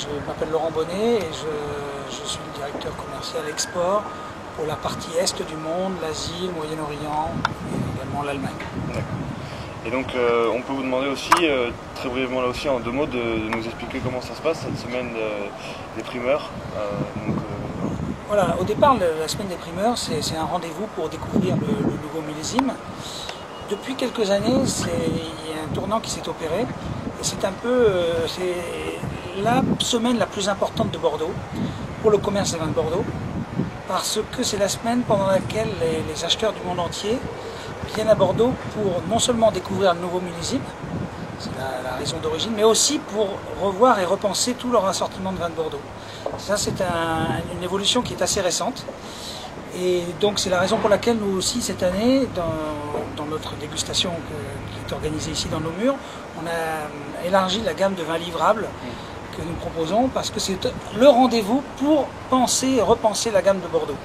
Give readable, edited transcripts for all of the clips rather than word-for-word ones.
Je m'appelle Laurent Bonnet et je suis le directeur commercial export pour la partie est du monde, l'Asie, le Moyen-Orient et également l'Allemagne. Et donc on peut vous demander aussi, très brièvement là aussi, en 2 mots, de nous expliquer comment ça se passe cette semaine des primeurs. Voilà, au départ, la semaine des primeurs, c'est un rendez-vous pour découvrir le nouveau millésime. Depuis quelques années, il y a un tournant qui s'est opéré. Et c'est un peu la semaine la plus importante de Bordeaux, pour le commerce des vins de Bordeaux, parce que c'est la semaine pendant laquelle les acheteurs du monde entier viennent à Bordeaux pour non seulement découvrir le nouveau millésime, c'est la raison d'origine, mais aussi pour revoir et repenser tout leur assortiment de vins de Bordeaux. Ça, c'est une évolution qui est assez récente. Et donc c'est la raison pour laquelle nous aussi cette année, dans notre dégustation qui est organisée ici dans nos murs, on a élargi la gamme de vins livrables que nous proposons parce que c'est le rendez-vous pour penser et repenser la gamme de Bordeaux.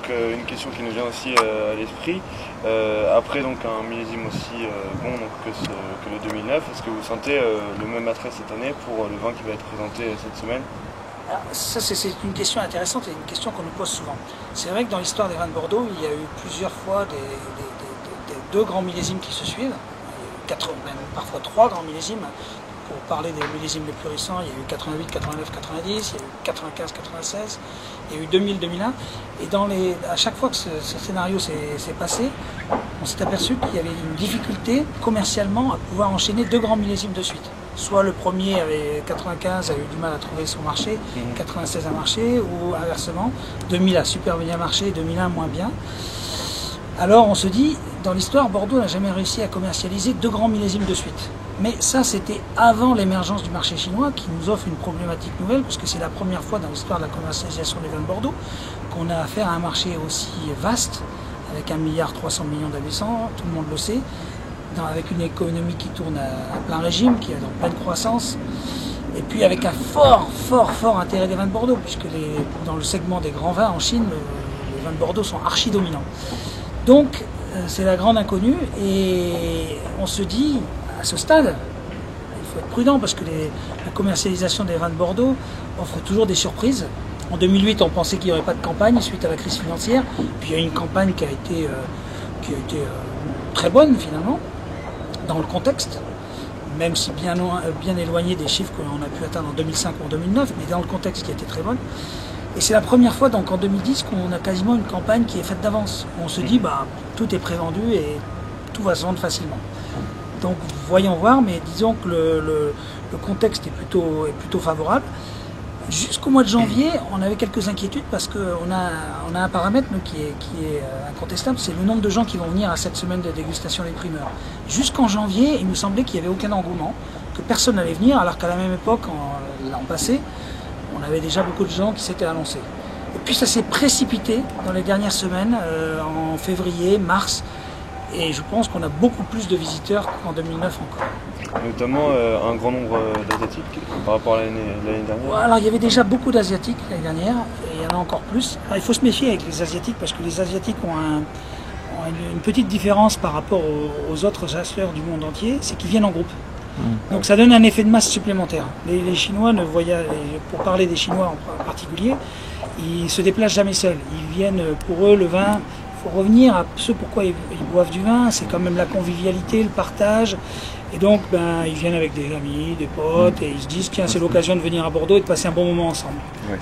Une question qui nous vient aussi à l'esprit, après donc un millésime aussi bon donc, que le 2009, est-ce que vous sentez le même attrait cette année pour le vin qui va être présenté cette semaine? Alors, ça c'est une question intéressante et une question qu'on nous pose souvent. C'est vrai que dans l'histoire des vins de Bordeaux, il y a eu plusieurs fois des 2 grands millésimes qui se suivent, même parfois 3 grands millésimes. Pour parler des millésimes les plus récents, il y a eu 88, 89, 90, il y a eu 95, 96, il y a eu 2000, 2001. Et à chaque fois que ce scénario s'est passé, on s'est aperçu qu'il y avait une difficulté commercialement à pouvoir enchaîner 2 grands millésimes de suite. Soit le premier, avec 95, a eu du mal à trouver son marché, 96 a marché, ou inversement, 2000 a super bien marché, 2001 moins bien. Alors on se dit, dans l'histoire, Bordeaux n'a jamais réussi à commercialiser 2 grands millésimes de suite. Mais ça, c'était avant l'émergence du marché chinois qui nous offre une problématique nouvelle, parce que c'est la première fois dans l'histoire de la commercialisation des vins de Bordeaux qu'on a affaire à un marché aussi vaste, avec 1,3 milliard d'habitants, tout le monde le sait, avec une économie qui tourne à plein régime, qui est en pleine croissance, et puis avec un fort intérêt des vins de Bordeaux, puisque dans le segment des grands vins en Chine, les vins de Bordeaux sont archi dominants. Donc, c'est la grande inconnue, et on se dit, à ce stade, il faut être prudent parce que la commercialisation des vins de Bordeaux offre toujours des surprises. En 2008, on pensait qu'il n'y aurait pas de campagne suite à la crise financière. Puis il y a une campagne qui a été très bonne finalement, dans le contexte, même si bien éloigné des chiffres qu'on a pu atteindre en 2005 ou en 2009, mais dans le contexte qui a été très bonne. Et c'est la première fois donc en 2010 qu'on a quasiment une campagne qui est faite d'avance. On se dit tout est prévendu et tout va se vendre facilement. Donc voyons voir, mais disons que le contexte est plutôt favorable. Jusqu'au mois de janvier, on avait quelques inquiétudes parce qu'on a un paramètre qui est incontestable, c'est le nombre de gens qui vont venir à cette semaine de dégustation des primeurs. Jusqu'en janvier, il nous semblait qu'il n'y avait aucun engouement, que personne n'allait venir, alors qu'à la même époque, l'an passé, on avait déjà beaucoup de gens qui s'étaient annoncés. Et puis ça s'est précipité dans les dernières semaines, en février, mars, et je pense qu'on a beaucoup plus de visiteurs qu'en 2009 encore. Notamment un grand nombre d'Asiatiques par rapport à l'année dernière. Alors il y avait déjà beaucoup d'Asiatiques l'année dernière, et il y en a encore plus. Alors, il faut se méfier avec les Asiatiques parce que les Asiatiques ont une petite différence par rapport aux autres acheteurs du monde entier, c'est qu'ils viennent en groupe. Donc ça donne un effet de masse supplémentaire. Les Chinois ne voyagent, pour parler des Chinois en particulier, ils se déplacent jamais seuls. Ils viennent, pour eux, le vin, il faut revenir à ce pourquoi ils boivent du vin, c'est quand même la convivialité, le partage. Et donc, ils viennent avec des amis, des potes, et ils se disent, tiens, c'est l'occasion de venir à Bordeaux et de passer un bon moment ensemble. Ouais.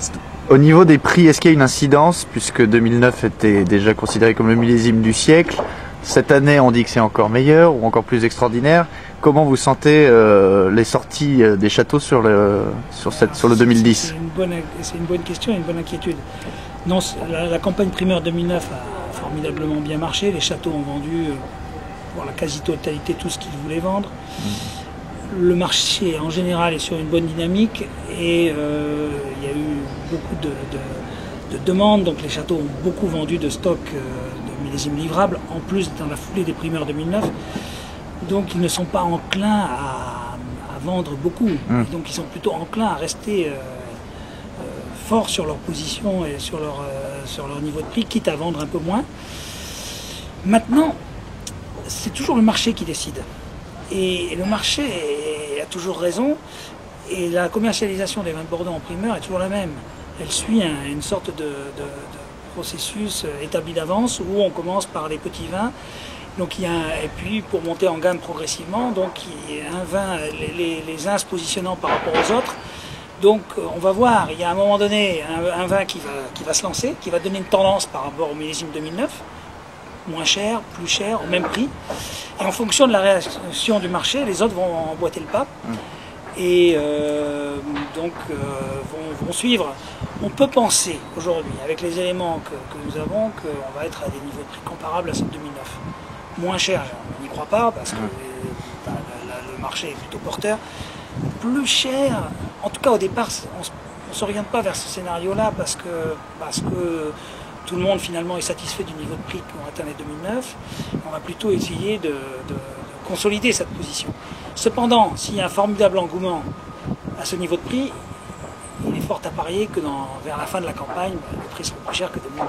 Au niveau des prix, est-ce qu'il y a une incidence, puisque 2009 était déjà considéré comme le millésime du siècle? Cette année, on dit que c'est encore meilleur ou encore plus extraordinaire. Comment vous sentez les sorties des châteaux sur le 2010? C'est une bonne question et une bonne inquiétude. Non, la campagne primeur 2009 a formidablement bien marché. Les châteaux ont vendu pour la quasi-totalité tout ce qu'ils voulaient vendre. Le marché en général est sur une bonne dynamique et il y a eu beaucoup de demandes. Donc les châteaux ont beaucoup vendu de stock de millésimes livrables, en plus dans la foulée des primeurs 2009. Donc ils ne sont pas enclins à vendre beaucoup. Et donc ils sont plutôt enclins à rester forts sur leur position et sur leur niveau de prix, quitte à vendre un peu moins. Maintenant, c'est toujours le marché qui décide. Et le marché a toujours raison, et la commercialisation des vins de Bordeaux en primeur est toujours la même. Elle suit une sorte de processus établi d'avance où on commence par les petits vins. Donc et puis pour monter en gamme progressivement, donc il y a un vin, les uns se positionnant par rapport aux autres. Donc on va voir, il y a à un moment donné un vin qui va se lancer, qui va donner une tendance par rapport au millésime 2009, moins cher, plus cher, au même prix. Et en fonction de la réaction du marché, les autres vont emboîter le pas et vont suivre. On peut penser aujourd'hui, avec les éléments que nous avons, qu'on va être à des niveaux de prix comparables à ceux de 2009. Moins cher, on n'y croit pas parce que le marché est plutôt porteur. Plus cher, en tout cas au départ, on ne s'oriente pas vers ce scénario-là parce que tout le monde finalement est satisfait du niveau de prix qu'on atteint en 2009. On va plutôt essayer de consolider cette position. Cependant, s'il y a un formidable engouement à ce niveau de prix, il est fort à parier que vers la fin de la campagne, le prix sera plus cher que 2009.